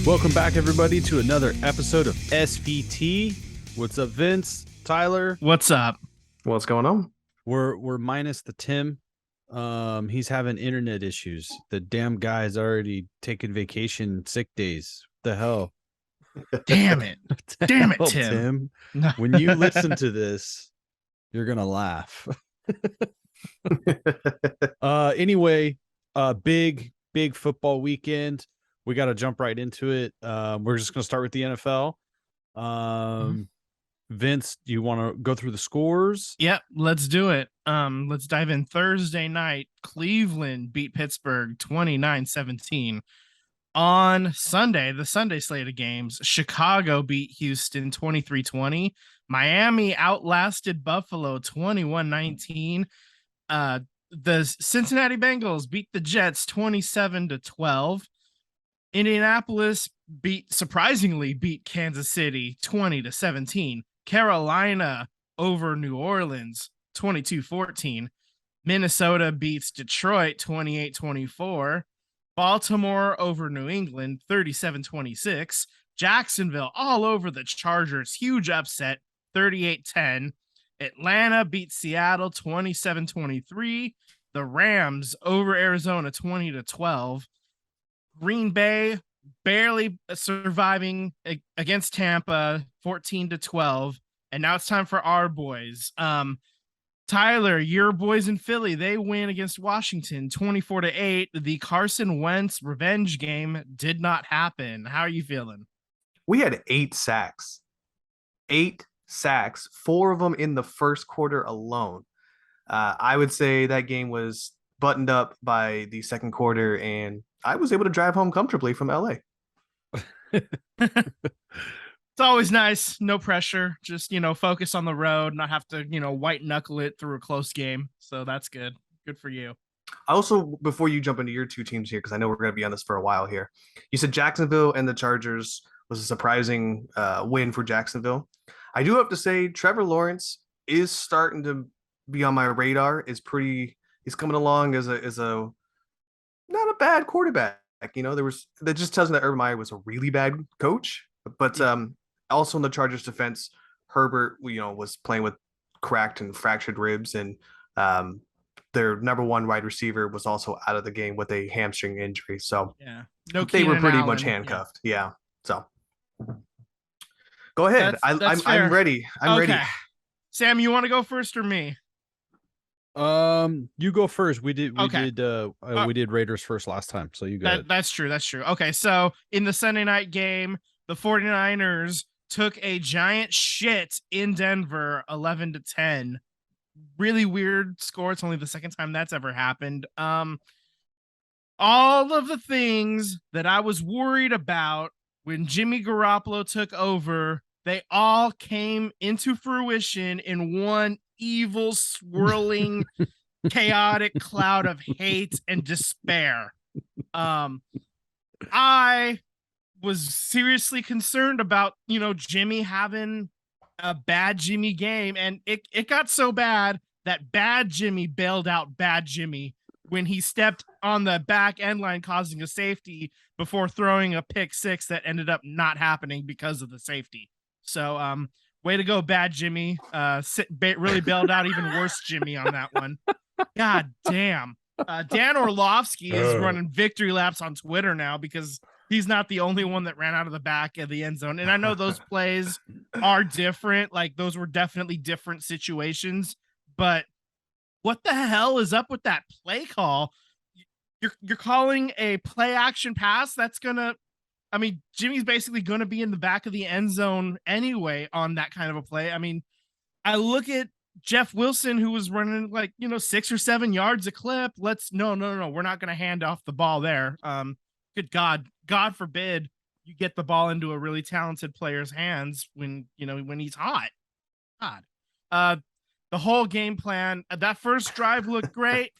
Welcome back, everybody, to another episode of SVT. What's up, Vince? Tyler? What's up? What's going on? We're minus the Tim. He's having internet issues. The damn guy's already taken vacation sick days. What the hell? Damn it. Damn it, hell, Tim. When you listen to this, you're gonna laugh. Anyway, big football weekend. We got to jump right into it. We're just going to start with the NFL. Vince, do you want to go through the scores? Yep, let's do it. Let's dive in. Thursday night, Cleveland beat Pittsburgh 29-17. On Sunday, the Sunday slate of games, Chicago beat Houston 23-20. Miami outlasted Buffalo 21-19. The Cincinnati Bengals beat the Jets 27-12. Indianapolis surprisingly beat Kansas City 20-17. Carolina over New Orleans 22-14. Minnesota beats Detroit 28-24. Baltimore over New England 37-26. Jacksonville all over the Chargers, huge upset 38-10. Atlanta beat Seattle 27-23. The Rams over Arizona 20-12. Green Bay barely surviving against Tampa 14-12. And now it's time for our boys. Tyler, your boys in Philly, they win against Washington 24-8. The Carson Wentz revenge game did not happen. How are you feeling? We had 8 sacks. 8 sacks, 4 of them in the first quarter alone. I would say that game was buttoned up by the second quarter, and I was able to drive home comfortably from LA. It's always nice. No pressure. Just, focus on the road, not have to, white knuckle it through a close game. So that's good. Good for you. Also, before you jump into your two teams here, because I know we're going to be on this for a while here, you said Jacksonville and the Chargers was a surprising win for Jacksonville. I do have to say Trevor Lawrence is starting to be on my radar. He's coming along as a not a bad quarterback. That just tells me that Urban Meyer was a really bad coach. But also in the Chargers defense, Herbert, was playing with cracked and fractured ribs, and their number one wide receiver was also out of the game with a hamstring injury. So yeah, they were pretty much handcuffed. Yeah. So go ahead. I'm ready. I'm ready. Sam, you want to go first or me? You go first. We did Raiders first last time, so you go. That's true. Okay, so in the Sunday night game, the 49ers took a giant shit in Denver 11-10. Really weird score. It's only the second time that's ever happened. All of the things that I was worried about when Jimmy Garoppolo took over, they all came into fruition in one evil, swirling, chaotic cloud of hate and despair. I was seriously concerned about, Jimmy having a bad Jimmy game, and it got so bad that bad Jimmy bailed out bad Jimmy when he stepped on the back end line causing a safety before throwing a pick six that ended up not happening because of the safety. So way to go, bad Jimmy. Really bailed out even worse Jimmy on that one. God damn. Dan Orlovsky is running victory laps on Twitter now because he's not the only one that ran out of the back of the end zone. And I know those plays are different. Like, those were definitely different situations. But what the hell is up with that play call? You're calling a play action pass that's going to, Jimmy's basically going to be in the back of the end zone anyway on that kind of a play. I look at Jeff Wilson, who was running 6 or 7 yards a clip. No. We're not going to hand off the ball there. Good God forbid you get the ball into a really talented player's hands when he's hot. God. The whole game plan, that first drive looked great.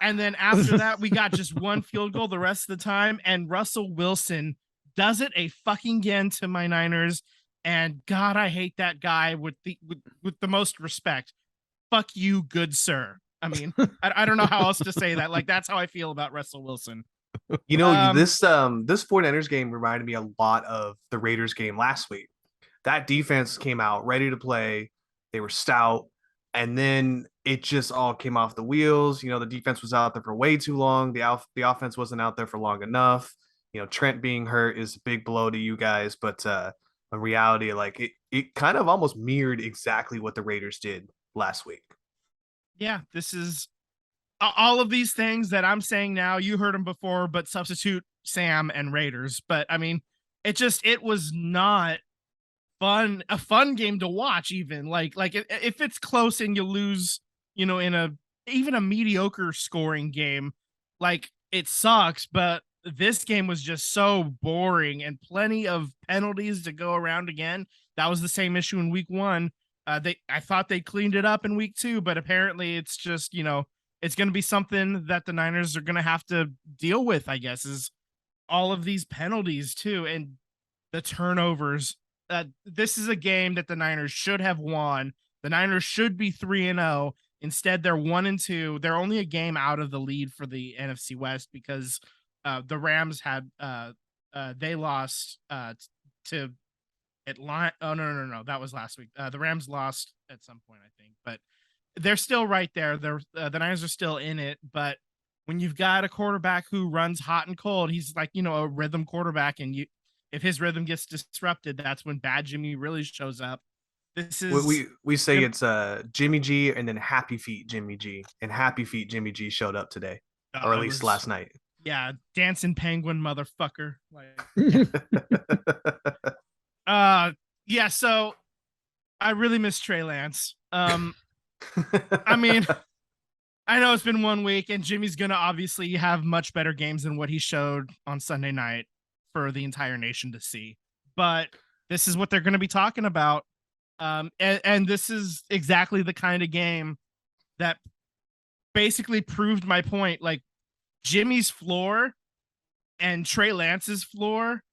And then after that, we got just one field goal the rest of the time. And Russell Wilson does it a fucking again to my Niners. And God, I hate that guy with the most respect. Fuck you, good sir. I don't know how else to say that. Like, that's how I feel about Russell Wilson. You know, Um, this 49ers game reminded me a lot of the Raiders game last week. That defense came out ready to play. They were stout, and then it just all came off the wheels. You know, the defense was out there for way too long. The offense wasn't out there for long enough. You know, Trent being hurt is a big blow to you guys, but in reality, like it kind of almost mirrored exactly what the Raiders did last week. yeah, this is all of these things that I'm saying now. You heard them before, but substitute Sam and Raiders. But I mean, it was not a fun game to watch. Even like if it's close and you lose, in even a mediocre scoring game, like it sucks. But this game was just so boring and plenty of penalties to go around again. That was the same issue in week 1. I thought they cleaned it up in week 2, but apparently it's just, it's going to be something that the Niners are going to have to deal with, I guess, is all of these penalties too. And the turnovers. This is a game that the Niners should have won. The Niners should be 3-0. Instead, they're 1-2. They're only a game out of the lead for the NFC West because the Rams had they lost to Atlanta. Oh no, that was last week. The Rams lost at some point, I think, but they're still right there. They're the Niners are still in it, but when you've got a quarterback who runs hot and cold, he's like, a rhythm quarterback, and if his rhythm gets disrupted, that's when bad Jimmy really shows up. This is We say it's Jimmy G and then Happy Feet Jimmy G, and Happy Feet Jimmy G showed up today, or at least last night. Yeah, dancing penguin motherfucker. Like, yeah. So I really miss Trey Lance. I mean, I know it's been 1 week, and Jimmy's gonna obviously have much better games than what he showed on Sunday night for the entire nation to see. But this is what they're going to be talking about. And this is exactly the kind of game that basically proved my point. Like Jimmy's floor and Trey Lance's floor,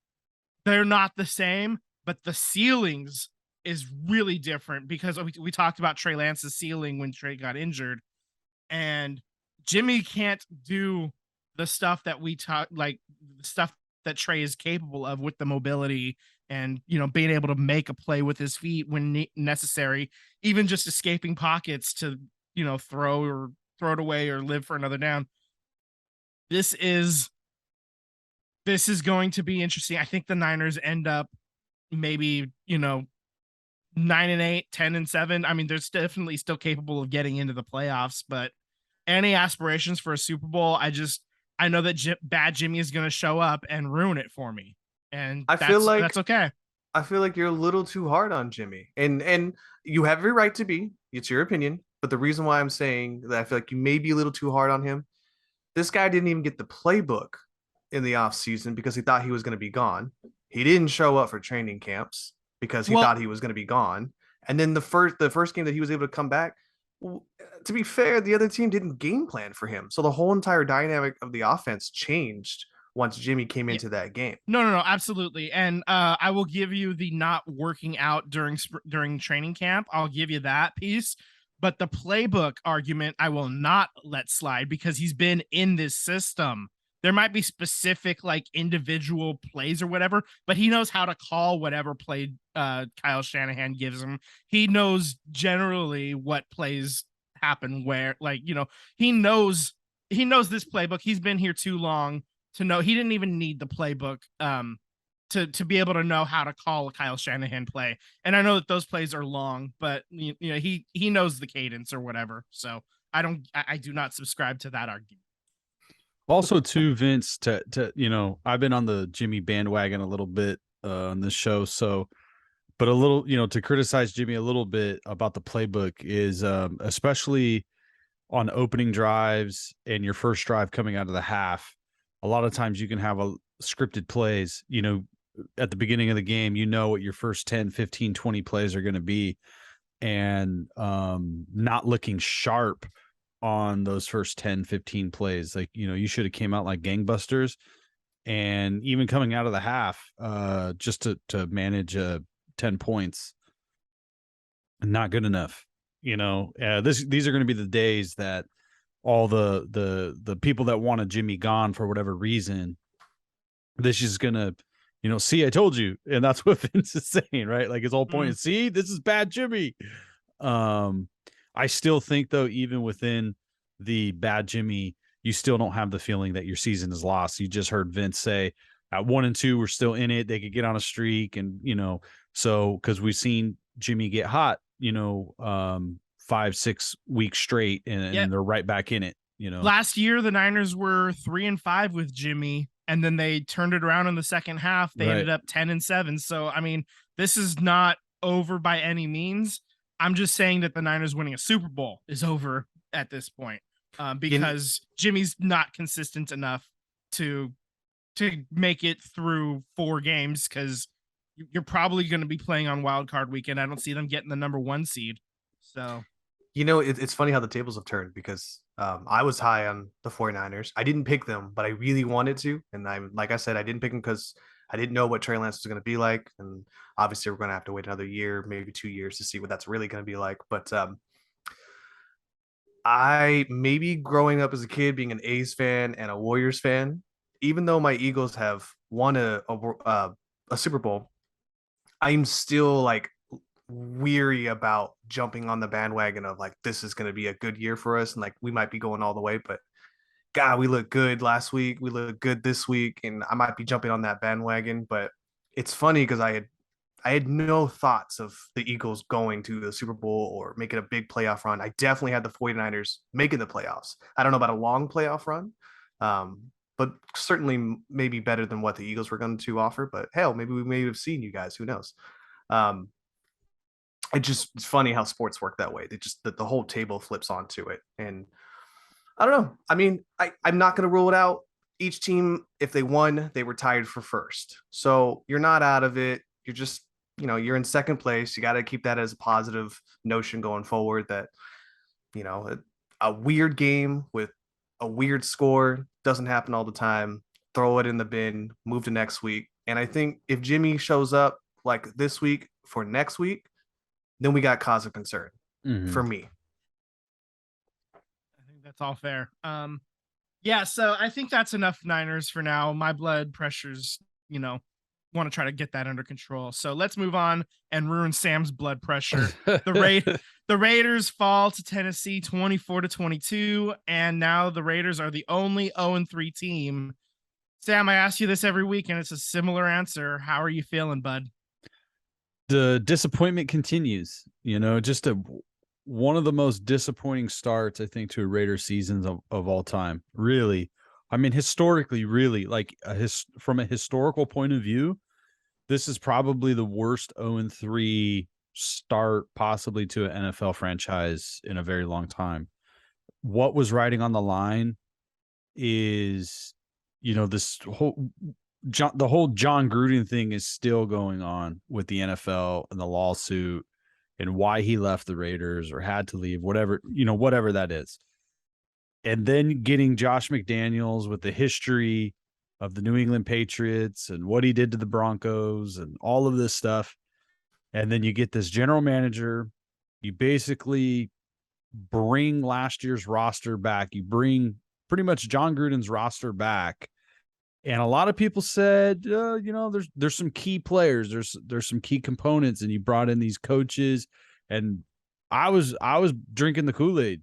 they're not the same, but the ceilings is really different because we talked about Trey Lance's ceiling when Trey got injured, and Jimmy can't do the stuff that we talk, like the stuff that Trey is capable of with the mobility and, being able to make a play with his feet when necessary, even just escaping pockets to, throw it away or live for another down. This is going to be interesting. I think the Niners end up maybe, 9-8, 10-7. I mean, they're definitely still capable of getting into the playoffs, but any aspirations for a Super Bowl, I know that bad Jimmy is going to show up and ruin it for me. And feel like that's okay. I feel like you're a little too hard on Jimmy, and you have every right to be. It's your opinion, but the reason why I'm saying that I feel like you may be a little too hard on him, this guy didn't even get the playbook in the off season because he thought he was going to be gone. He didn't show up for training camps because he thought he was going to be gone. And then the first game that he was able to come back, to be fair, the other team didn't game plan for him. So the whole entire dynamic of the offense changed once Jimmy came into that game. No, absolutely. And I will give you the not working out during training camp. I'll give you that piece. But the playbook argument, I will not let slide because he's been in this system. There might be specific like individual plays or whatever, but he knows how to call whatever play Kyle Shanahan gives him. He knows generally what plays happen where, like, he knows this playbook. He's been here too long to know. He didn't even need the playbook to be able to know how to call a Kyle Shanahan play. And I know that those plays are long, but he knows the cadence or whatever. So I do not subscribe to that argument. Also, too, Vince, to I've been on the Jimmy bandwagon a little bit on this show, so, but a little, to criticize Jimmy a little bit about the playbook is, especially on opening drives and your first drive coming out of the half, a lot of times you can have a scripted plays, at the beginning of the game, what your first 10, 15, 20 plays are going to be, and not looking sharp on those first 10, 15 plays. Like, you should have came out like gangbusters, and even coming out of the half, just to manage 10 points, not good enough. These are going to be the days that all the people that wanted Jimmy gone for whatever reason, this is gonna, see, I told you, and that's what Vince is saying, right? Like his whole point is, see, this is bad Jimmy. I still think though, even within the bad Jimmy, you still don't have the feeling that your season is lost. You just heard Vince say at 1-2, we're still in it. They could get on a streak, and so because we've seen Jimmy get hot, 5-6 weeks straight, and they're right back in it. Last year the Niners were 3-5 with Jimmy, and then they turned it around in the second half. They ended up 10-7. So I mean, this is not over by any means. I'm just saying that the Niners winning a Super Bowl is over at this point, because Jimmy's not consistent enough to make it through 4 games, because you're probably going to be playing on wild card weekend. I don't see them getting the number 1 seed. So, it's funny how the tables have turned, because I was high on the 49ers. I didn't pick them, but I really wanted to. And like I said, I didn't pick them because I didn't know what Trey Lance was going to be like. And obviously we're going to have to wait another year, maybe 2 years to see what that's really going to be like. But I maybe growing up as a kid, being an A's fan and a Warriors fan, even though my Eagles have won a Super Bowl, I'm still like weary about jumping on the bandwagon of like, this is going to be a good year for us, and like we might be going all the way. But God, we look good last week, we look good this week, and I might be jumping on that bandwagon. But it's funny because I had no thoughts of the Eagles going to the Super Bowl or making a big playoff run. I definitely had the 49ers making the playoffs. I don't know about a long playoff run, but certainly maybe better than what the Eagles were going to offer. But hell, maybe we may have seen you guys. Who knows? It's funny how sports work that way. They just the whole table flips onto it. And I don't know. I mean, I'm not going to rule it out. Each team, if they won, they were tied for first. So you're not out of it. You're just, you're in second place. You got to keep that as a positive notion going forward, that, a weird game with a weird score doesn't happen all the time. Throw it in the bin, move to next week. And I think if Jimmy shows up like this week for next week, then we got cause of concern for me. I think that's all fair. Yeah, so I think that's enough Niners for now. My blood pressure's, want to try to get that under control. So let's move on and ruin Sam's blood pressure. The Raiders fall to Tennessee 24-22, and now the Raiders are the only 0-3 team. Sam, I ask you this every week, and it's a similar answer. How are you feeling, bud? The disappointment continues. Just one of the most disappointing starts, I think, to a Raiders season of all time. Really, I mean, historically, really, like from a historical point of view, this is probably the worst 0-3 start possibly to an NFL franchise in a very long time. What was riding on the line is, this the whole John Gruden thing is still going on with the NFL and the lawsuit and why he left the Raiders or had to leave, whatever that is. And then getting Josh McDaniels with the history of the New England Patriots and what he did to the Broncos and all of this stuff. And then you get this general manager, you basically bring last year's roster back. You bring pretty much John Gruden's roster back. And a lot of people said, there's some key players, there's some key components, and you brought in these coaches, and I was drinking the Kool-Aid,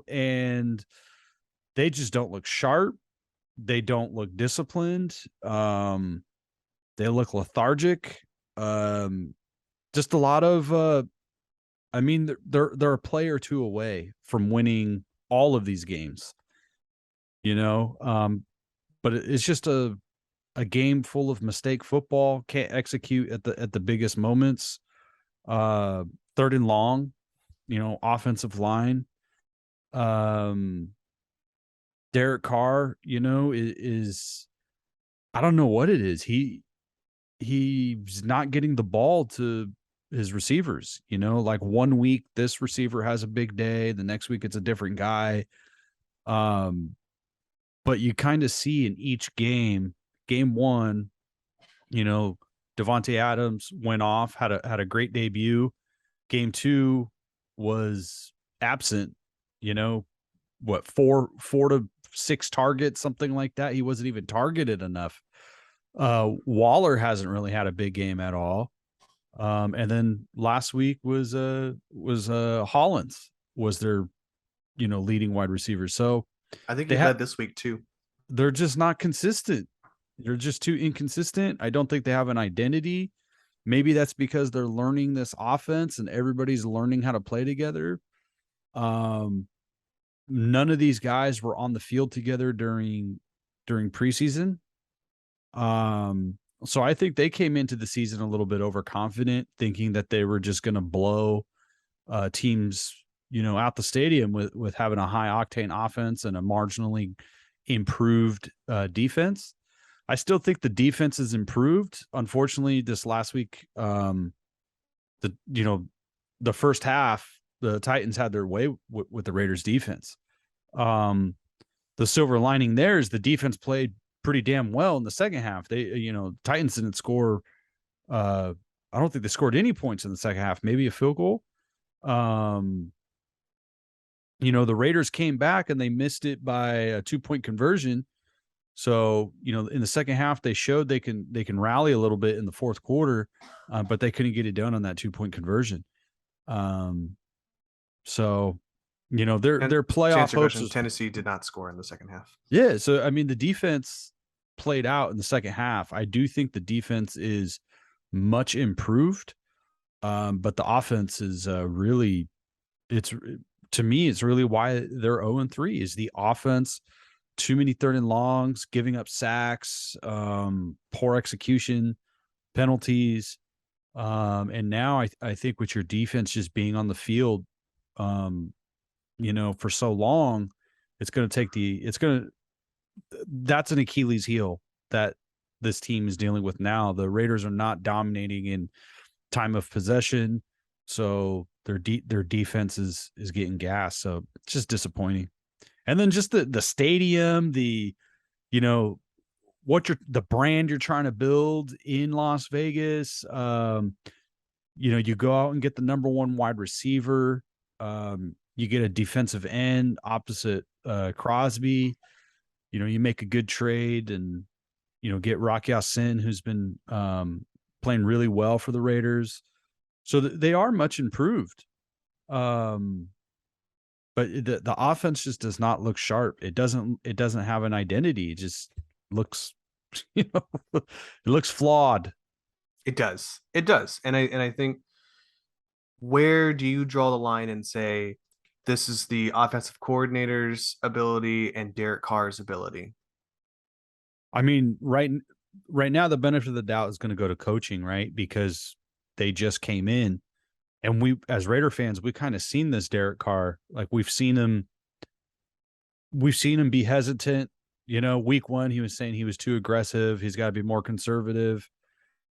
and they just don't look sharp. They don't look disciplined. They look lethargic. Just a lot of, they're a play or two away from winning all of these games, but it's just a game full of mistake football. Can't execute at the biggest moments. 3rd and long, offensive line. Derek Carr, is I don't know what it is. He's not getting the ball to his receivers. Like 1 week this receiver has a big day, the next week it's a different guy. But you kind of see in each game 1, Devontae Adams went off, had a great debut. Game 2 was absent, what, four to six targets, something like that. He wasn't even targeted enough. Waller hasn't really had a big game at all. And then last week was Hollins was their, leading wide receiver. So I think they he led this week too. they're just not consistent. They're just too inconsistent. I don't think they have an identity. Maybe that's because they're learning this offense and everybody's learning how to play together. None of these guys were on the field together during preseason. So I think they came into the season a little bit overconfident, thinking that they were just going to blow teams, out the stadium with having a high octane offense and a marginally improved defense. I still think the defense is improved. Unfortunately, this last week, the first half, the Titans had their way with the Raiders defense. The silver lining there is the defense played pretty damn well in the second half. They, Titans didn't score. I don't think they scored any points in the second half, maybe a field goal. The Raiders came back and they missed it by a 2-point conversion. So, in the second half, they showed they can rally a little bit in the fourth quarter, but they couldn't get it done on that 2-point conversion. So, their playoff hopes. Tennessee did not score in the second half. Yeah. So, I mean, the defense played out in the second half. I do think the defense is much improved, but the offense is really, to me, it's really why they're 0-3 is the offense. Too many third and longs, giving up sacks, poor execution, penalties. And now I think with your defense just being on the field, for so long, that's an Achilles heel that this team is dealing with now. The Raiders are not dominating in time of possession. So their defense is getting gassed. So it's just disappointing. And then just the stadium, the brand you're trying to build in Las Vegas. You go out and get the number one wide receiver. You get a defensive end opposite Crosby. You make a good trade and get Rock Ya-Sin, who's been playing really well for the Raiders. So they are much improved. But the offense just does not look sharp. It doesn't have an identity. It just looks, it looks flawed. It does. And I think, where do you draw the line and say this is the offensive coordinator's ability and Derek Carr's ability? I mean, right now, the benefit of the doubt is going to go to coaching, right? Because they just came in. And we, as Raider fans, we kind of seen this Derek Carr. Like we've seen him be hesitant. Week 1, he was saying he was too aggressive. He's got to be more conservative.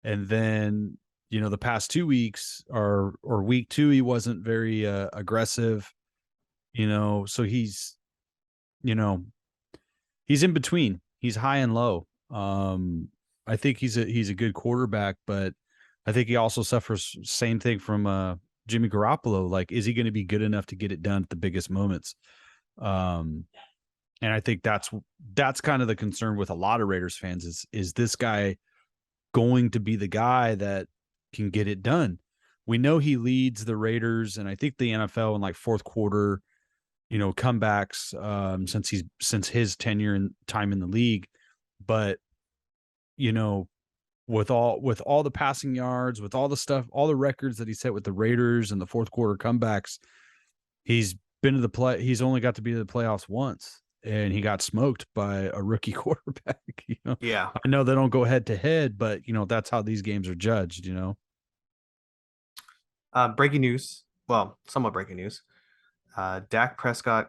And then, the past 2 weeks or week 2, he wasn't very aggressive. So he's in between. He's high and low. I think he's a good quarterback, but I think he also suffers same thing from Jimmy Garoppolo. Like, is he going to be good enough to get it done at the biggest moments? And I think that's kind of the concern with a lot of Raiders fans is this guy going to be the guy that can get it done? We know he leads the Raiders, and I think the NFL in like fourth quarter, comebacks since his tenure and time in the league. But with all the passing yards, with all the stuff, all the records that he set with the Raiders and the fourth quarter comebacks, he's he's only got to be to the playoffs once, and he got smoked by a rookie quarterback. Yeah, I know they don't go head to head, but that's how these games are judged. Breaking news. Well, somewhat breaking news. Dak Prescott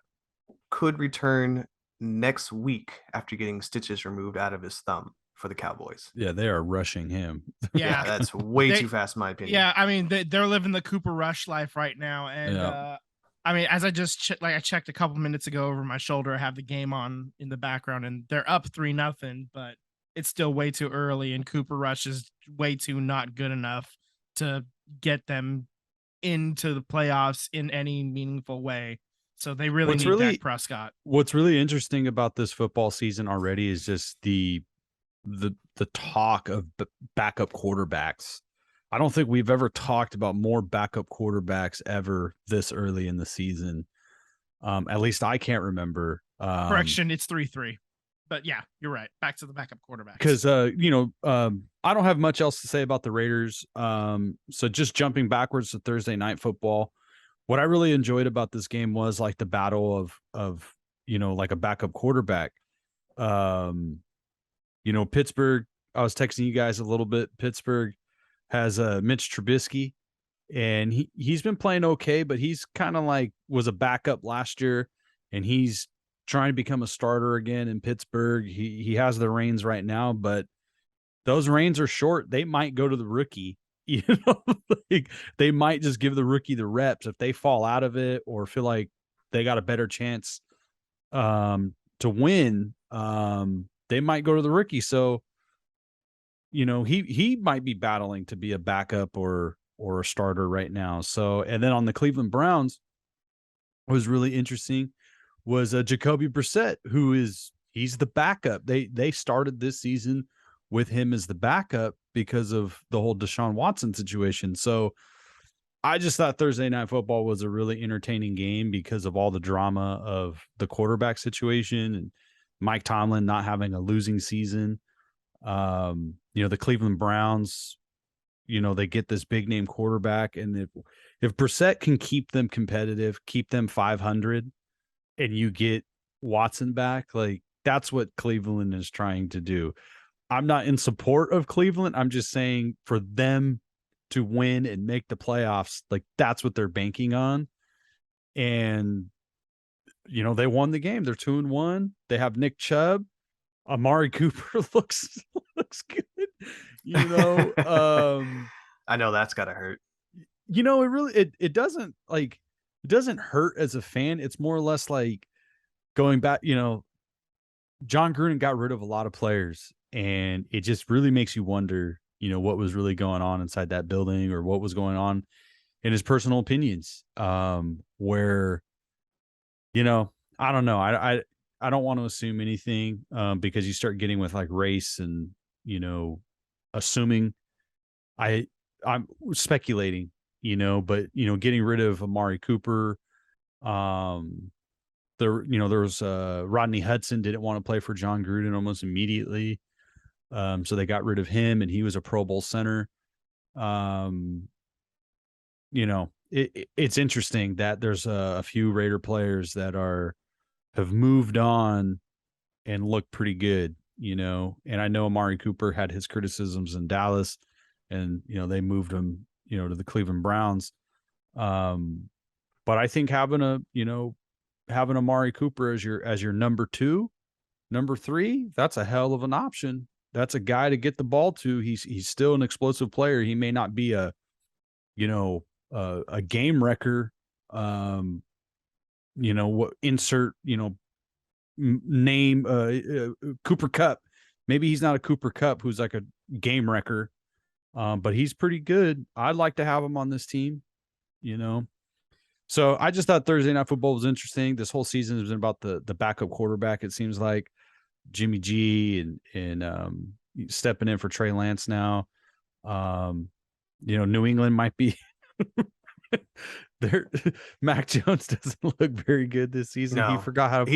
could return next week after getting stitches removed out of his thumb for the Cowboys. Yeah, they are rushing him. Yeah, that's way too fast, in my opinion. Yeah, I mean, they're living the Cooper Rush life right now, and I mean, as I just I checked a couple minutes ago over my shoulder, I have the game on in the background, and they're up 3-0, but it's still way too early, and Cooper Rush is way too not good enough to get them into the playoffs in any meaningful way. So they really What's need really- Dak Prescott. What's really interesting about this football season already is just the talk of backup quarterbacks. I don't think we've ever talked about more backup quarterbacks ever this early in the season. At least I can't remember. Correction, it's 3-3. But yeah, you're right. Back to the backup quarterbacks. Because I don't have much else to say about the Raiders. So just jumping backwards to Thursday night football, what I really enjoyed about this game was like the battle of like a backup quarterback. Pittsburgh, I was texting you guys a little bit. Pittsburgh has Mitch Trubisky, and he's been playing okay, but he's kind of like was a backup last year, and he's trying to become a starter again in Pittsburgh. He has the reins right now, but those reins are short. They might go to the rookie. Like they might just give the rookie the reps if they fall out of it or feel like they got a better chance to win. They might go to the rookie. So, he might be battling to be a backup or a starter right now. So, and then on the Cleveland Browns, what was really interesting was Jacoby Brissett, he's the backup. They started this season with him as the backup because of the whole Deshaun Watson situation. So I just thought Thursday Night Football was a really entertaining game because of all the drama of the quarterback situation and Mike Tomlin not having a losing season. The Cleveland Browns, they get this big name quarterback, and if Brissett can keep them competitive, keep them 500, and you get Watson back, like that's what Cleveland is trying to do. I'm not in support of Cleveland. I'm just saying for them to win and make the playoffs, like that's what they're banking on. And they won the game. They're 2-1. They have Nick Chubb. Amari Cooper looks good. I know that's gotta hurt. It really it doesn't hurt as a fan. It's more or less like going back, John Gruden got rid of a lot of players, and it just really makes you wonder, what was really going on inside that building or what was going on in his personal opinions. Where, I don't know. I don't want to assume anything because you start getting with like race and, assuming I'm speculating, but, getting rid of Amari Cooper, there was Rodney Hudson didn't want to play for John Gruden almost immediately. So they got rid of him, and he was a Pro Bowl center. It's interesting that there's a few Raider players that have moved on and look pretty good, and I know Amari Cooper had his criticisms in Dallas, and, they moved him, to the Cleveland Browns. But I think having Amari Cooper as your number 2, number 3, that's a hell of an option. That's a guy to get the ball to. He's still an explosive player. He may not be a game wrecker. Insert, name Cooper Kupp. Maybe he's not a Cooper Kupp who's like a game wrecker. But he's pretty good. I'd like to have him on this team, So I just thought Thursday Night Football was interesting. This whole season has been about the backup quarterback. It seems like Jimmy G and stepping in for Trey Lance now. New England might be there. Mac Jones doesn't look very good this season. No. He forgot how to play.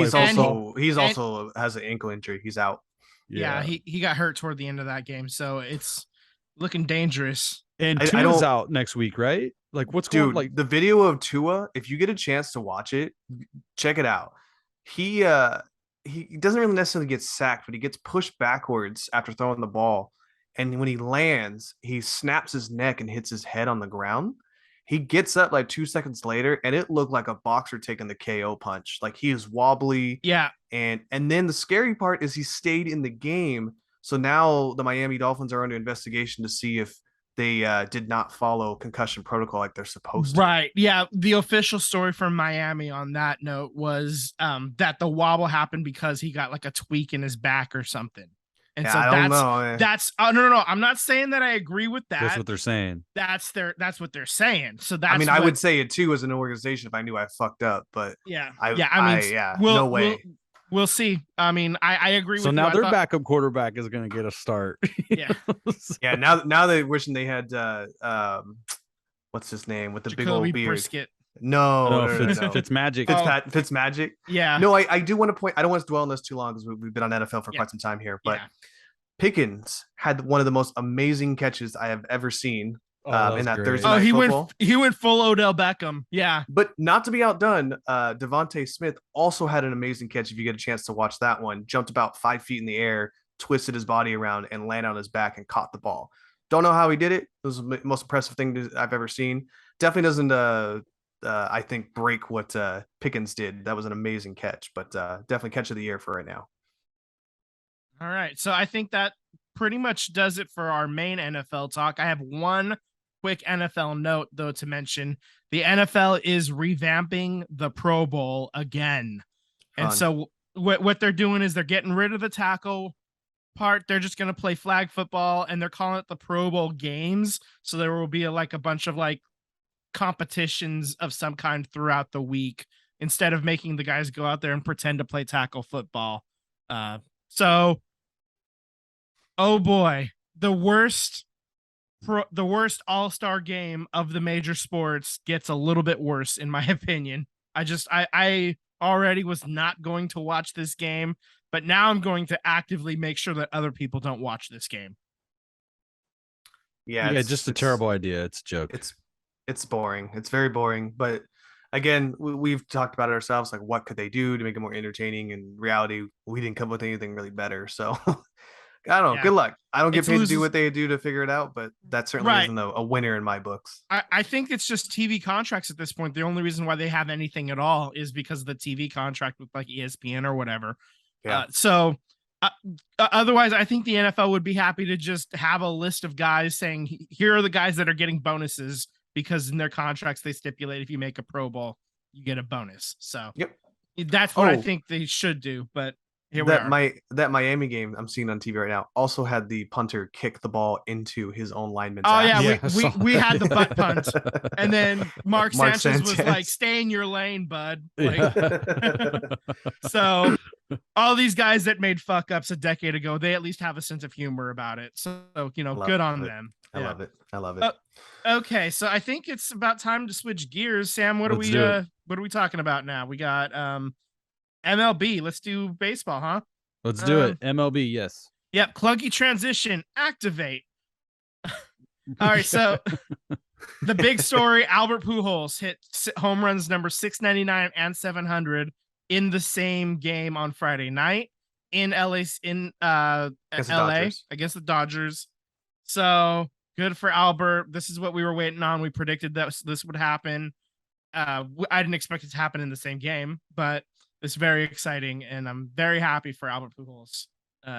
He's also has an ankle injury. He's out. Yeah, he got hurt toward the end of that game, so it's looking dangerous. And Tua's out next week, right? Like, what's going on? Like the video of Tua, if you get a chance to watch it, check it out. He doesn't really necessarily get sacked, but he gets pushed backwards after throwing the ball. And when he lands, he snaps his neck and hits his head on the ground. He gets up like 2 seconds later, and it looked like a boxer taking the KO punch. Like he is wobbly. Yeah. And then the scary part is he stayed in the game. So now the Miami Dolphins are under investigation to see if they did not follow concussion protocol like they're supposed to. Right. Yeah. The official story from Miami on that note was that the wobble happened because he got like a tweak in his back or something. And Yeah, so I don't know. Man. that's no. I'm not saying that I agree with that. That's what they're saying. That's what they're saying. So that's I mean, I would say it too as an organization if I knew I fucked up, but yeah. I mean, no way. We'll see. I mean, I agree So with now you. their backup quarterback is going to get a start. Yeah. Yeah, now they're wishing they had what's his name with the big old Jacoby beard. Brisket. No. Fitzmagic. Fitzmagic. Yeah. No, I do want to point. I don't want to dwell on this too long because we've been on NFL for quite some time here. But Pickens had one of the most amazing catches I have ever seen in that great. Thursday night football. He went full Odell Beckham. Yeah. But not to be outdone, Devontae Smith also had an amazing catch. If you get a chance to watch that one, jumped about 5 feet in the air, twisted his body around, and landed on his back and caught the ball. Don't know how he did it. It was the most impressive thing I've ever seen. Definitely doesn't. I think break what Pickens did. That was an amazing catch, but definitely catch of the year for right now. All right. So I think that pretty much does it for our main NFL talk. I have one quick NFL note, though, to mention. The NFL is revamping the Pro Bowl again. And so what they're doing is they're getting rid of the tackle part. They're just going to play flag football, and they're calling it the Pro Bowl games. So there will be a bunch of competitions of some kind throughout the week instead of making the guys go out there and pretend to play tackle football. So, oh boy, the worst all-star game of the major sports gets a little bit worse in my opinion. I already was not going to watch this game, but now I'm going to actively make sure that other people don't watch this game. Yeah, just a terrible idea. It's a joke. It's boring. It's very boring. But again, we've talked about it ourselves. Like, what could they do to make it more entertaining? In reality, we didn't come up with anything really better. So I don't know. Yeah. Good luck. I don't get paid to do what they do to figure it out, but that certainly isn't a winner in my books. I think it's just TV contracts at this point. The only reason why they have anything at all is because of the TV contract with ESPN or whatever. Yeah. Otherwise, I think the NFL would be happy to just have a list of guys saying, here are the guys that are getting bonuses, because in their contracts, they stipulate if you make a Pro Bowl, you get a bonus. So that's what I think they should do. But here we are. That Miami game I'm seeing on TV right now also had the punter kick the ball into his own lineman's ass. We had the butt punt. And then Mark Sanchez was like, stay in your lane, bud. So all these guys that made fuck ups a decade ago, they at least have a sense of humor about it. So, good on them. I love it. Okay, so I think it's about time to switch gears. Sam, what are we talking about now? We got MLB. Let's do baseball, huh? Let's do it. MLB, yes. Yep, clunky transition, activate. All right, so the big story, Albert Pujols hit home runs number 699 and 700 in the same game on Friday night in LA against the Dodgers. So good for Albert. This is what we were waiting on. We predicted that this would happen. I didn't expect it to happen in the same game, but it's very exciting, and I'm very happy for Albert Pujols.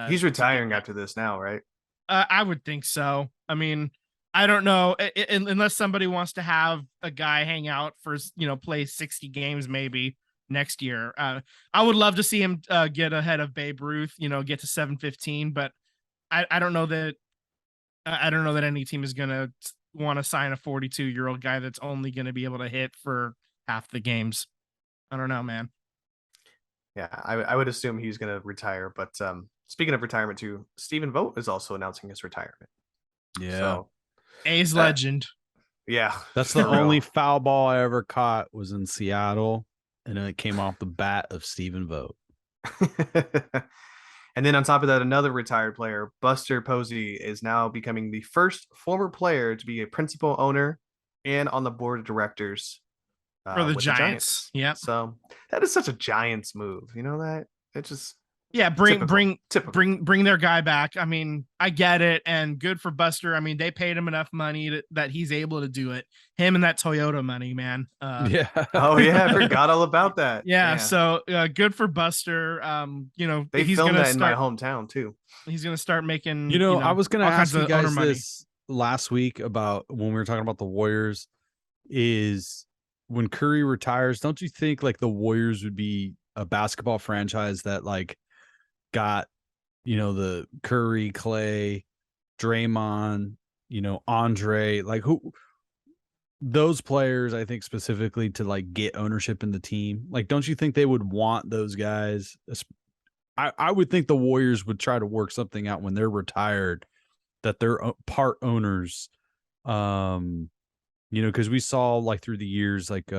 He's retiring after this now, right? I would think so. I mean, I don't know, unless somebody wants to have a guy hang out for, play 60 games maybe next year. I would love to see him get ahead of Babe Ruth, get to 715, but I don't know that. I don't know that any team is going to want to sign a 42-year-old guy that's only going to be able to hit for half the games. I don't know, man. Yeah, I would assume he's going to retire. But speaking of retirement, too, Stephen Vogt is also announcing his retirement. Yeah. So, A's legend. Yeah. That's the only foul ball I ever caught was in Seattle, and it came off the bat of Stephen Vogt. And then on top of that, another retired player, Buster Posey, is now becoming the first former player to be a principal owner and on the board of directors for the Giants. Yeah. So that is such a Giants move. You know that? It's just bring their guy back. I mean, I get it, and good for Buster. I mean, they paid him enough money that he's able to do it. Him and that Toyota money, man. Yeah. Oh yeah, I forgot all about that. Yeah. So good for Buster. They filmed that in my hometown too. He's gonna start making. I was gonna ask you guys this last week about when we were talking about the Warriors. Is when Curry retires, don't you think the Warriors would be a basketball franchise that got the Curry, Clay, Draymond, Andre, like who those players, I think specifically to like get ownership in the team. Like, don't you think they would want those guys? I would think the Warriors would try to work something out when they're retired that they're part owners. Because we saw like through the years, like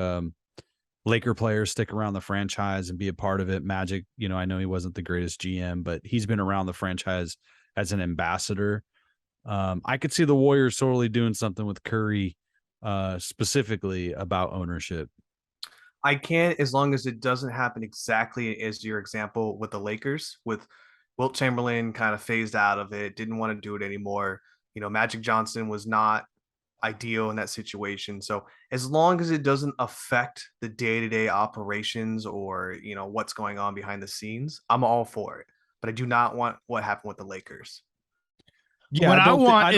Laker players stick around the franchise and be a part of it. Magic, I know he wasn't the greatest GM, but he's been around the franchise as an ambassador. I could see the Warriors totally doing something with Curry, specifically about ownership. I can, as long as it doesn't happen exactly as your example with the Lakers, with Wilt Chamberlain kind of phased out of it, didn't want to do it anymore. Magic Johnson was not ideal in that situation. So as long as it doesn't affect the day-to-day operations or, what's going on behind the scenes, I'm all for it. But I do not want what happened with the Lakers. Yeah, what I want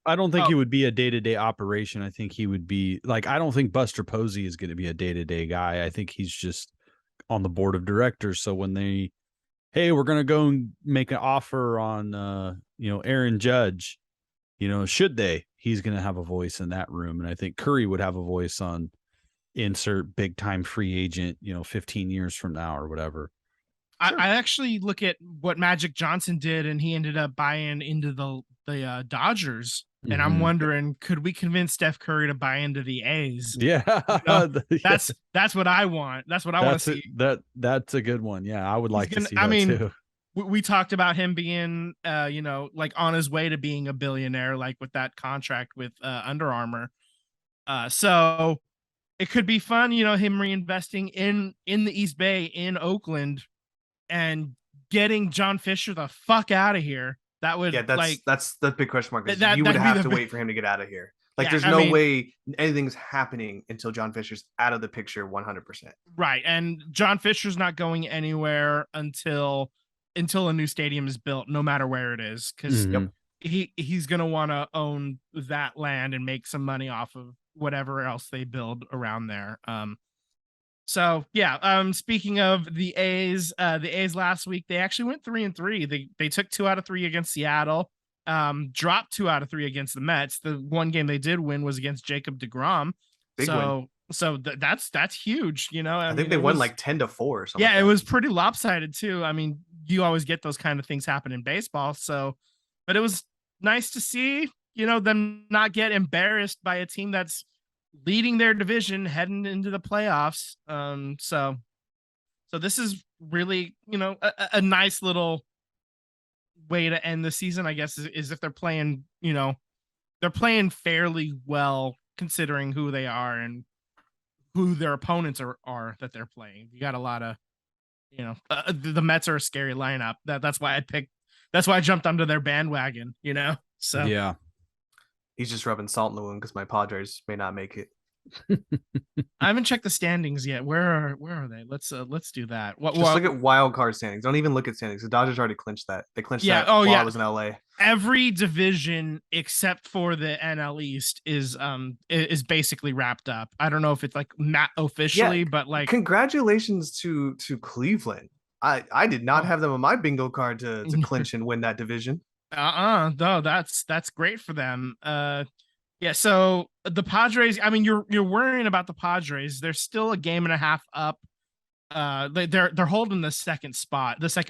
I don't think he would be a day-to-day operation. I think he would be like, I don't think Buster Posey is going to be a day-to-day guy. I think he's just on the board of directors. So when hey, we're going to go and make an offer on, Aaron Judge, should they, he's going to have a voice in that room. And I think Curry would have a voice on insert big time free agent, 15 years from now or whatever. Sure. I actually look at what Magic Johnson did, and he ended up buying into the Dodgers. And I'm wondering, could we convince Steph Curry to buy into the A's? Yeah, that's what I want. That's what I want to see. That's a good one. Yeah, I would like to see that too. We talked about him being, like on his way to being a billionaire, like with that contract with Under Armour. So it could be fun, him reinvesting in the East Bay in Oakland and getting John Fisher the fuck out of here. That would, that's the big question mark. You would have to wait for him to get out of here. Like, there's no way anything's happening until John Fisher's out of the picture 100%. Right. And John Fisher's not going anywhere until a new stadium is built, no matter where it is, because he's going to want to own that land and make some money off of whatever else they build around there. So yeah, speaking of the A's last week, they actually went 3-3. They took 2 out of 3 against Seattle, dropped 2 out of 3 against the Mets. The one game they did win was against Jacob deGrom. Big win. So that's huge, I think they won like 10-4 or something. Yeah, it was pretty lopsided too. I mean, you always get those kind of things happen in baseball. So, but it was nice to see, them not get embarrassed by a team that's leading their division heading into the playoffs. So this is really, a nice little way to end the season, I guess, is if they're playing, they're playing fairly well considering who they are and who their opponents are that they're playing. You got a lot of, the Mets are a scary lineup. That's why I jumped onto their bandwagon, So yeah. He's just rubbing salt in the wound because my Padres may not make it. I haven't checked the standings yet. Where are they? Let's do that. Just look at wild card standings. Don't even look at standings. The Dodgers already clinched that. They clinched that while I was in LA. Every division except for the NL East is basically wrapped up. I don't know if it's like not officially, but like congratulations to Cleveland. I did not have them on my bingo card to clinch and win that division. No, that's great for them. Yeah, so the Padres, I mean, you're worrying about the Padres. They're still a game and a half up. They're holding the second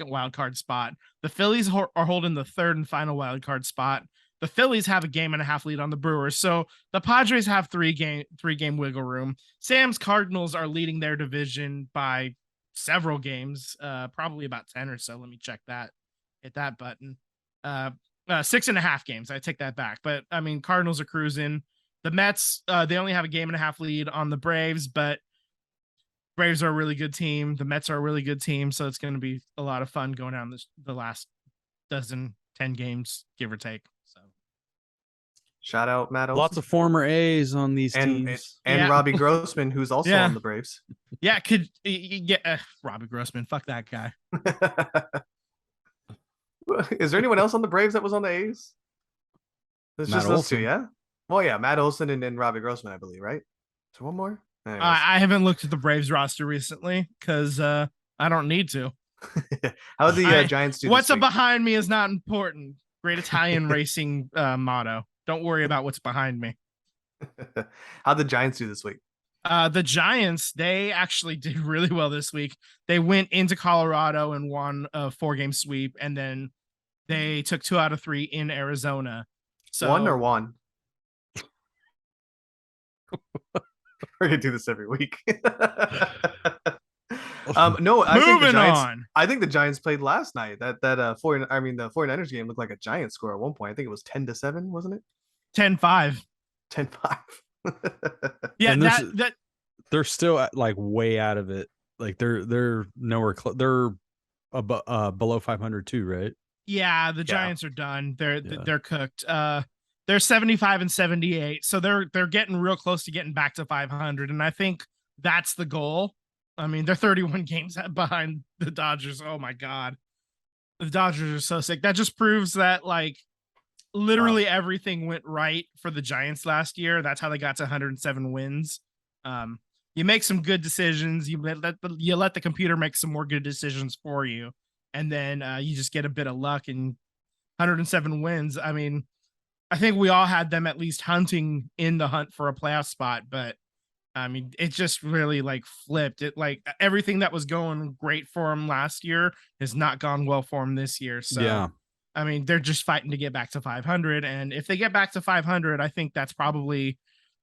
wild card spot. The Phillies are holding the third and final wild card spot. The Phillies have a game and a half lead on the Brewers. So the Padres have three game wiggle room. Sam's Cardinals are leading their division by several games, probably about 10 or so. Let me check that. Hit that button. 6.5 games. I take that back. But I mean, Cardinals are cruising. The Mets, they only have a game and a half lead on the Braves, but Braves are a really good team. The Mets are a really good team. So it's going to be a lot of fun going down the last 10 games, give or take. So shout out Matt Olson. Lots of former A's on these teams. And Robbie Grossman, who's also on the Braves. Yeah, Robbie Grossman. Fuck that guy. Is there anyone else on the Braves that was on the A's? It's just those two, yeah? Well, yeah, Matt Olson and Robbie Grossman, I believe, right? So one more? I haven't looked at the Braves roster recently because I don't need to. How did the I- Giants do What's this week? behind me is not important. Great Italian racing motto. Don't worry about what's behind me. How did the Giants do this week? The Giants, they actually did really well this week. They went into Colorado and won a 4-game sweep, and then they took 2 out of 3 in Arizona. So One or one? We're gonna do this every week. No, I think the moving Giants. on. I think the Giants played last night. The 49ers game looked like a Giant score at one point. I think it was 10-7, wasn't it? 10-5. 10-5. Yeah, And that they're still like way out of it. Like they're nowhere close. They're below 500 too, right? yeah, the Giants are done. They're Yeah. they're cooked. They're 75 and 78, so they're getting real close to getting back to 500, and I think that's the goal. I mean, they're 31 games behind the Dodgers. Oh my god, the Dodgers are so sick. That just proves that like literally everything went right for the Giants last year. That's how they got to 107 wins. You make some good decisions. You let the computer make some more good decisions for you, and then you just get a bit of luck and 107 wins. I mean, I think we all had them at least hunting in the hunt for a playoff spot, but I mean, it just really like flipped it. Like everything that was going great for them last year has not gone well for them this year. So, Yeah. I mean, they're just fighting to get back to 500. And if they get back to 500, I think that's probably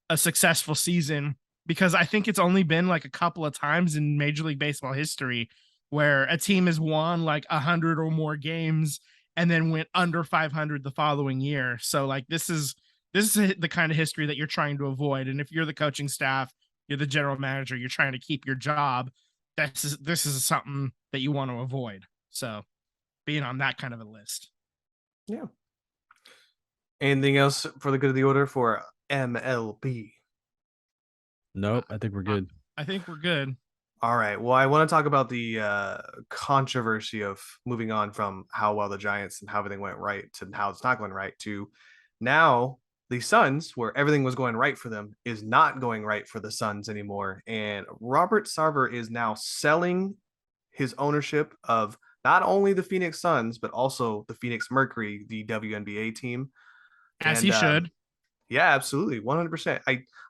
a successful season, because I think it's only been like a couple of times in Major League Baseball history where a team has won like 100 or more games and then went under 500 the following year. So like this is the kind of history that you're trying to avoid. And if you're the coaching staff, you're the general manager, you're trying to keep your job, this is something that you want to avoid. So being on that kind of a list. Yeah. Anything else for the good of the order for MLB? Nope. I think we're good. I think we're good. All right. Well, I want to talk about the controversy of moving on from how well the Giants and how everything went right to how it's not going right to now the Suns, where everything was going right for them, is not going right for the Suns anymore. And Robert Sarver is now selling his ownership of not only the Phoenix Suns, but also the Phoenix Mercury, the WNBA team. As he should. Yeah, absolutely. 100%.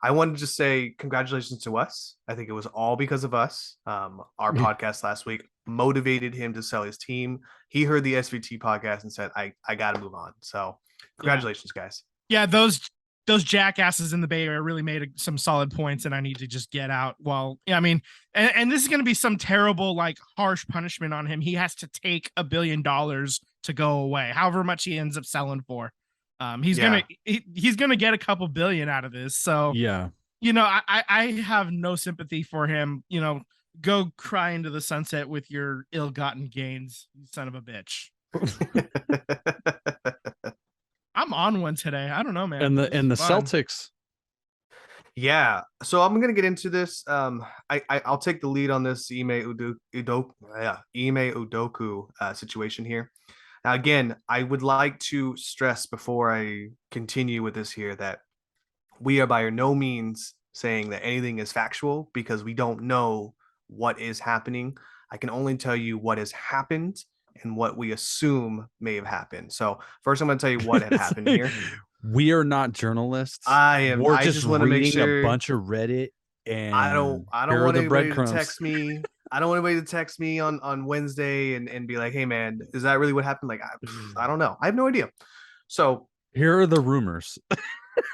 I wanted to just say congratulations to us. I think it was all because of us. Our podcast last week motivated him to sell his team. He heard the SVT podcast and said, I got to move on. So congratulations, guys. Yeah, those jackasses in the Bay Area really made some solid points, and I need to just get out. Well, yeah, I mean, and this is going to be some terrible, like, harsh punishment on him. He has to take $1 billion to go away, however much he ends up selling for. He's gonna get a couple billion out of this. So Yeah. you know, I have no sympathy for him. You know, go cry into the sunset with your ill-gotten gains, you son of a bitch. I'm on one today. I don't know, man. And the This is fun. Celtics. Yeah. So I'm gonna get into this. I'll take the lead on this Ime Udoku situation here. Now, again, I would like to stress before I continue with this here that we are by no means saying that anything is factual because we don't know what is happening. I can only tell you what has happened and what we assume may have happened. So first, I'm going to tell you what had happened here. We are not journalists. We're We're just just want to make reading sure a bunch of Reddit, and I don't here are want the anybody to breadcrumbs. text me. I don't want anybody to text me on Wednesday and be like, hey man, is that really what happened? Like, I don't know. I have no idea. So Here are the rumors.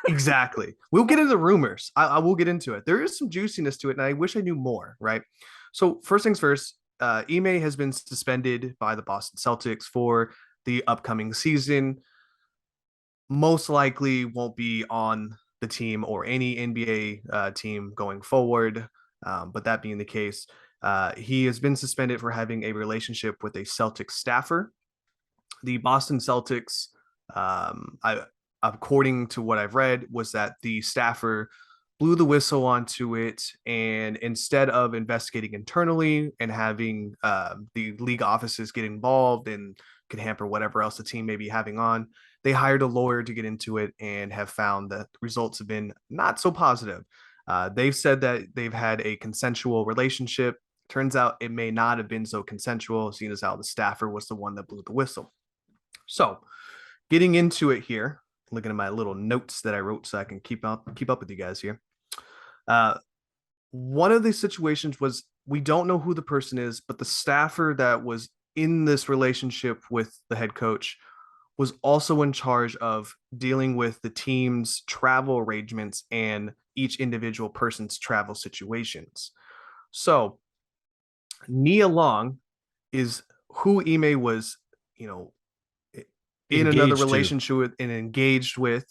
exactly. We'll get into the rumors. I will get into it. There is some juiciness to it, and I wish I knew more, right? So first things first, Ime has been suspended by the Boston Celtics for the upcoming season. Most likely won't be on the team or any NBA team going forward. But that being the case, he has been suspended for having a relationship with a Celtics staffer. The Boston Celtics, according to what I've read, was that the staffer blew the whistle onto it, and instead of investigating internally and having the league offices get involved and could hamper whatever else the team may be having on, they hired a lawyer to get into it and have found that the results have been not so positive. They've said that they've had a consensual relationship Turns out it may not have been so consensual, seeing as how the staffer was the one that blew the whistle. So, getting into it here, looking at my little notes that I wrote so I can keep up with you guys here. One of these situations was, we don't know who the person is, but the staffer that was in this relationship with the head coach was also in charge of dealing with the team's travel arrangements and each individual person's travel situations. So Nia Long is who Ime was, in another relationship with and engaged with.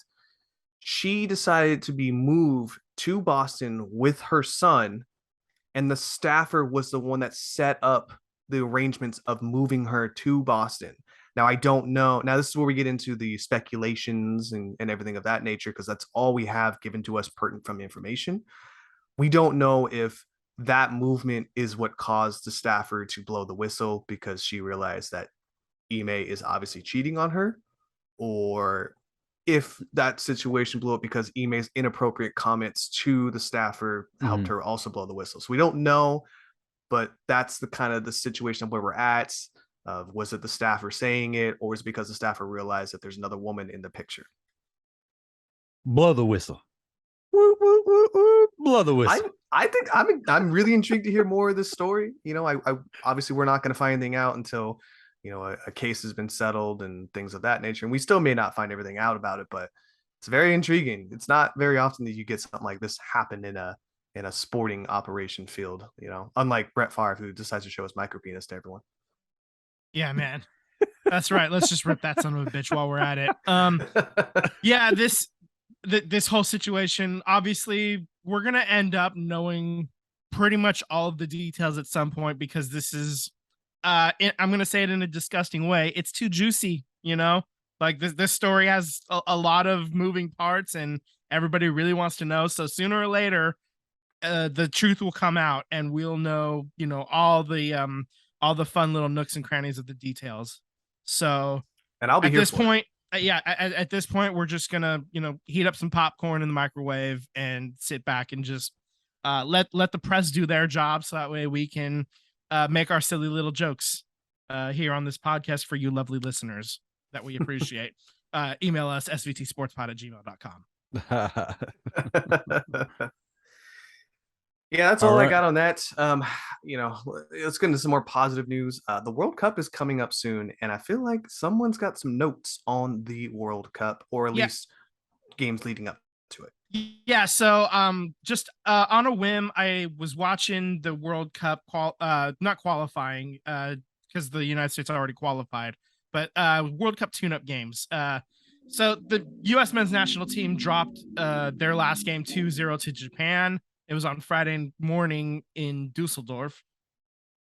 She decided to be moved to Boston with her son, and the staffer was the one that set up the arrangements of moving her to Boston. Now, I don't know. Now, this is where we get into the speculations and everything of that nature, because that's all we have given to us pertinent from information. We don't know if that movement is what caused the staffer to blow the whistle because she realized that Ime is obviously cheating on her, or if that situation blew up because Ime's inappropriate comments to the staffer helped her also blow the whistle. So we don't know, but that's the kind of the situation of where we're at. Was it the staffer saying it, or is it because the staffer realized that there's another woman in the picture? Blow the whistle. Woo, woo, woo, woo. Blow the whistle. I think I'm really intrigued to hear more of this story. I obviously we're not going to find anything out until a case has been settled and things of that nature, and we still may not find everything out about it, but it's very intriguing. It's not very often that you get something like this happen in a sporting operation field, unlike Brett Favre, who decides to show his micro penis to everyone. Yeah, man. That's right. Let's just rip that son of a bitch while we're at it. Yeah, this whole situation, obviously we're going to end up knowing pretty much all of the details at some point, because this is, I'm going to say it in a disgusting way, it's too juicy, like this story has a lot of moving parts and everybody really wants to know. So sooner or later, the truth will come out and we'll know, all the fun little nooks and crannies of the details. So, and I'll be at here this point, at this point, we're just gonna, heat up some popcorn in the microwave and sit back and just let the press do their job, so that way we can make our silly little jokes here on this podcast for you lovely listeners that we appreciate. Email us svtsportspod@gmail.com. Yeah, that's all I got on that. Let's get into some more positive news. The World Cup is coming up soon, and I feel like someone's got some notes on the World Cup, or at least games leading up to it. Yeah, so just on a whim, I was watching the World Cup not qualifying because the United States already qualified, but World Cup tune-up games. So the U.S. men's national team dropped their last game 2-0 to Japan. It was on Friday morning in Dusseldorf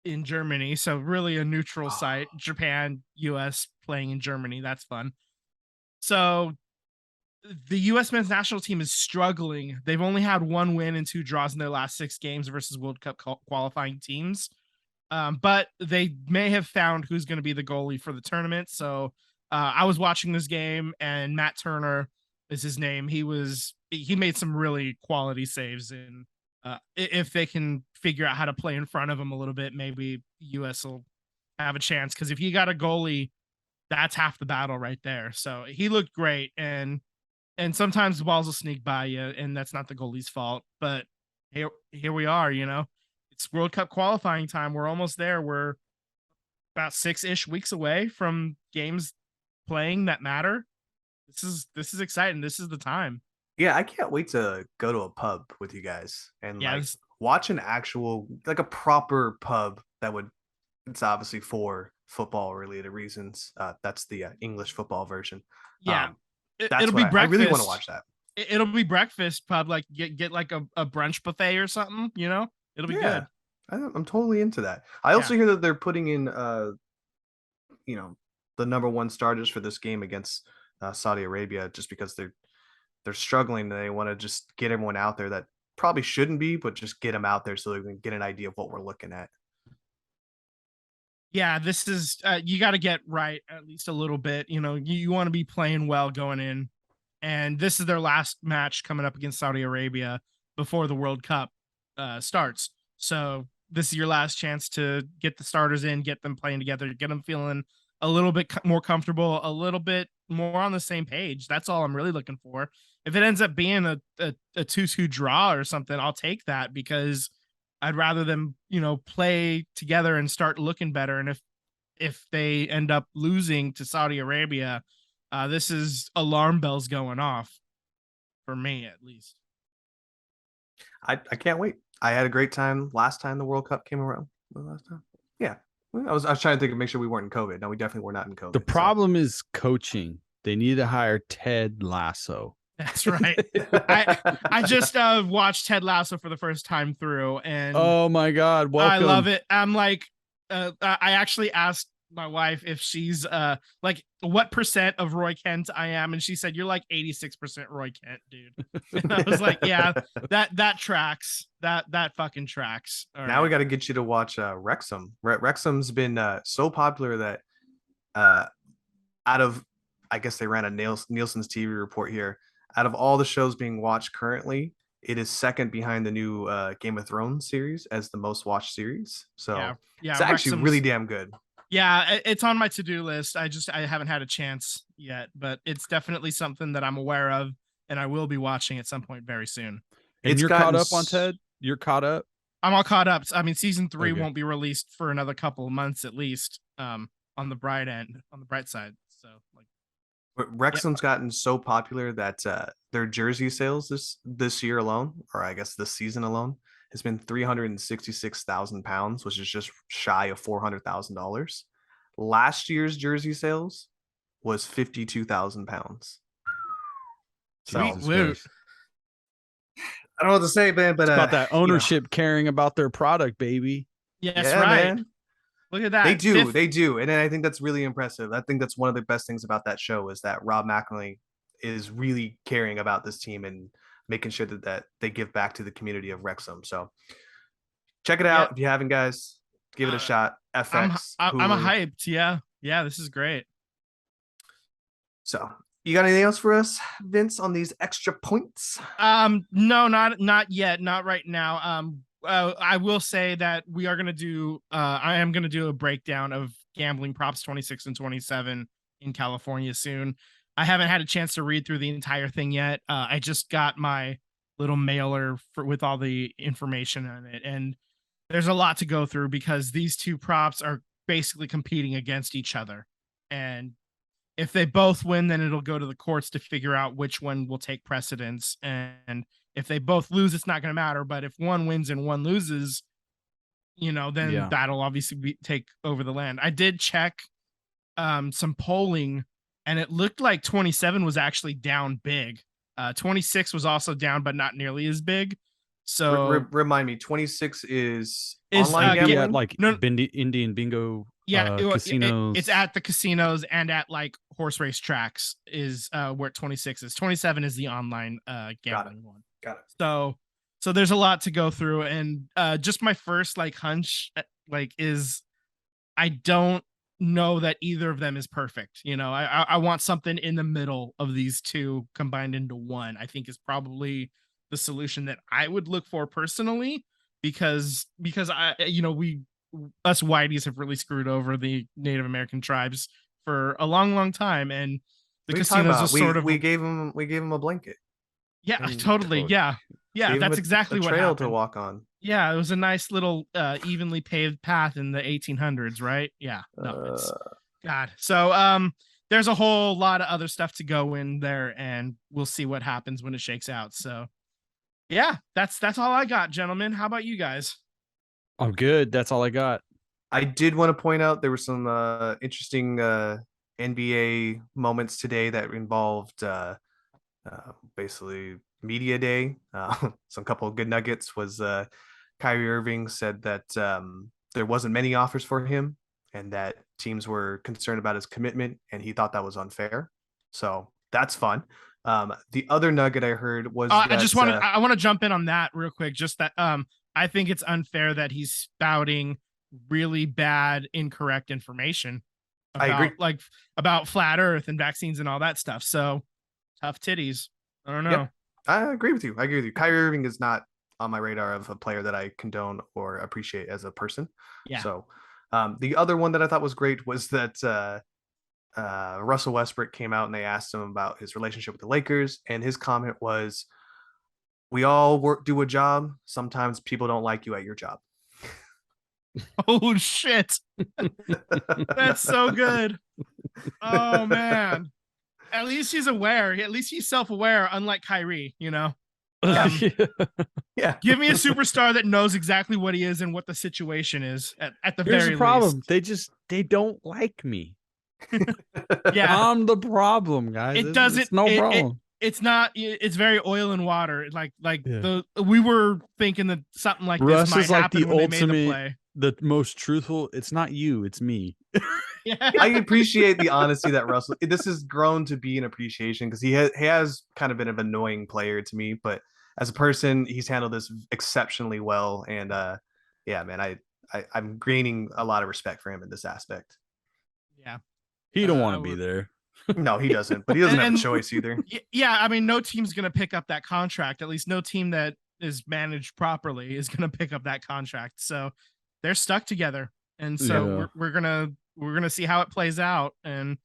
in Germany. So really a neutral site. Japan, US playing in Germany. That's fun. So the US men's national team is struggling. They've only had 1 win and 2 draws in their last 6 games versus World Cup qualifying teams. But they may have found who's going to be the goalie for the tournament. So I was watching this game, and Matt Turner is his name. He made some really quality saves, and if they can figure out how to play in front of him a little bit, maybe US will have a chance. Because if you got a goalie, that's half the battle right there. So he looked great, and sometimes the balls will sneak by you, and that's not the goalie's fault. But here we are. It's World Cup qualifying time. We're almost there. We're about 6-ish weeks away from games playing that matter. This is exciting. This is the time. Yeah, I can't wait to go to a pub with you guys and watch an actual, like a proper pub it's obviously for football related reasons. That's the English football version. Yeah. It'll be breakfast. I really want to watch that. It'll be breakfast pub, like get like a brunch buffet or something, it'll be good. I'm totally into that. I also hear that they're putting in, the number 1 starters for this game against Saudi Arabia, just because they're struggling and they want to just get everyone out there that probably shouldn't be, but just get them out there so they can get an idea of what we're looking at. Yeah, this is you got to get right at least a little bit. You want to be playing well going in, and this is their last match coming up against Saudi Arabia before the World Cup starts. So this is your last chance to get the starters in, get them playing together, get them feeling a little bit more comfortable, a little bit more on the same page. That's all I'm really looking for. If it ends up being a 2-2 draw or something, I'll take that, because I'd rather them, play together and start looking better. And if they end up losing to Saudi Arabia, this is alarm bells going off for me, at least. I can't wait. I had a great time last time the World Cup came around. Last time, yeah. I was trying to think of make sure we weren't in COVID. No, we definitely were not in COVID. The problem is coaching. They need to hire Ted Lasso. That's right. I just watched Ted Lasso for the first time through, and oh my God, welcome. I love it. I'm like, I actually asked my wife if she's like what percent of Roy Kent I am, and she said you're like 86% Roy Kent, dude. And I was like, yeah, that tracks. That fucking tracks. All now right. we got to get you to watch Wrexham. Wrexham's been so popular that out of, I guess they ran a Nielsen's TV report here. Out of all the shows being watched currently, it is second behind the new Game of Thrones series as the most watched series. So yeah, it's actually Wrexham's really damn good. Yeah, it's on my to-do list. I haven't had a chance yet, but it's definitely something that I'm aware of, and I will be watching at some point very soon. And you're caught up on Ted? You're caught up? I'm all caught up. I mean, season 3 Okay. won't be released for another couple of months at least. On the bright side. So like, But Wrexham's gotten so popular that their jersey sales this year alone, or I guess this season alone, has been £366,000, which is just shy of $400,000. Last year's jersey sales was £52,000. So Jesus Woo. Christ. I don't know what to say, man, but It's about that ownership caring about their product, baby. yes, yeah, right. man. Look at that. They do, and I think that's really impressive. I think that's one of the best things about that show is that Rob McElhenney is really caring about this team and making sure that they give back to the community of Wrexham. So check it out if you haven't, guys. Give it a shot. FX. I'm Hulu. hyped. Yeah, this is great. So you got anything else for us, Vince, on these extra points? No, not yet, not right now. I will say that we are gonna do. I am gonna do a breakdown of gambling props 26 and 27 in California soon. I haven't had a chance to read through the entire thing yet. I just got my little mailer with all the information on it, and there's a lot to go through because these two props are basically competing against each other, and if they both win, then it'll go to the courts to figure out which one will take precedence. And if they both lose, it's not going to matter. But if one wins and one loses, then that'll obviously take over the land. I did check some polling, and it looked like 27 was actually down big. 26 was also down, but not nearly as big. So remind me, 26 is Is, online uh, gambling? yeah, like No- Indian bingo yeah, casinos. it's at the casinos and at like horse race tracks is where 26 is. 27 is the online gambling one. Got it. So there's a lot to go through, and just my first like hunch is I don't know that either of them is perfect. I want something in the middle of these two combined into one. I think is probably the solution that I would look for personally, because us whiteys have really screwed over the Native American tribes for a long time, and the casinos are sort of we gave them a blanket. Totally. Yeah, Gave 'em that's a exactly what trail happened. to walk on. Yeah, it was a nice little evenly paved path in the 1800s, right? Yeah. No, it's God. So there's a whole lot of other stuff to go in there, and we'll see what happens when it shakes out. So yeah, that's all I got, gentlemen. How about you guys? I'm good. That's all I got. I did want to point out there were some interesting NBA moments today that involved basically media day. Some couple of good nuggets was Kyrie Irving said that there wasn't many offers for him and that teams were concerned about his commitment and he thought that was unfair. So that's fun. The other nugget I heard was I want to jump in on that real quick. Just that I think it's unfair that he's spouting really bad, incorrect information about, I agree. like about flat Earth and vaccines and all that stuff. So tough titties. I don't know. Yep. I agree with you. Kyrie Irving is not on my radar of a player that I condone or appreciate as a person. Yeah. So the other one that I thought was great was that Russell Westbrook came out and they asked him about his relationship with the Lakers, and his comment was, "We all do a job. Sometimes people don't like you at your job." Oh shit. That's so good. Oh man. At least he's aware. At least he's self-aware, unlike Kyrie, you know. Yeah. Give me a superstar that knows exactly what he is and what the situation is at the Here's very the problem. least. They don't like me. Yeah. I'm the problem, guys. It doesn't It's no problem. It's not. It's very oil and water. Like Yeah. we were thinking that something like Russ this might is like happen the when they made the ultimate- play. The most truthful. It's not you. It's me. Yeah. I appreciate the honesty that Russell. This has grown to be an appreciation because he has kind of been an annoying player to me, but as a person, he's handled this exceptionally well. And yeah, man, I'm gaining a lot of respect for him in this aspect. Yeah. He don't Uh, want to be there. No, he doesn't, but he doesn't have And- a choice either. Yeah. I mean, no team's gonna pick up that contract. At least no team that is managed properly is gonna pick up that contract. So they're stuck together, and so Yeah. we're gonna see how it plays out. And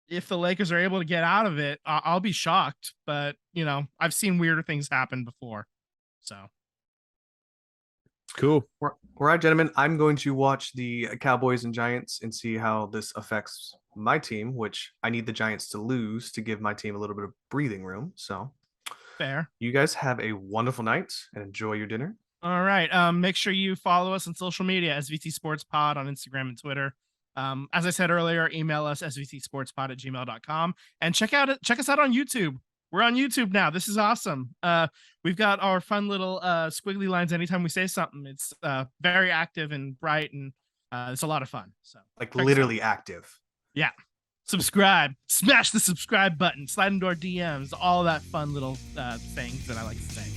if the Lakers are able to get out of it, I'll be shocked. But you know, I've seen weirder things happen before. So Cool. All right, gentlemen, I'm going to watch the Cowboys and Giants and see how this affects my team, which I need the Giants to lose to give my team a little bit of breathing room. So fair. you guys have a wonderful night and enjoy your dinner. All right. Make sure you follow us on social media, SVT Sports Pod on Instagram and Twitter. As I said earlier, email us svtsportspod@gmail.com and check us out on YouTube. We're on YouTube now. This is awesome. We've got our fun little squiggly lines anytime we say something. It's very active and bright, and it's a lot of fun. So Like check us literally active. Yeah. Subscribe, smash the subscribe button, slide into our DMs, all that fun little things that I like to say.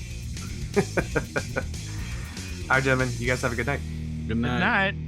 All right, gentlemen, you guys have a good night. Good night. Good night.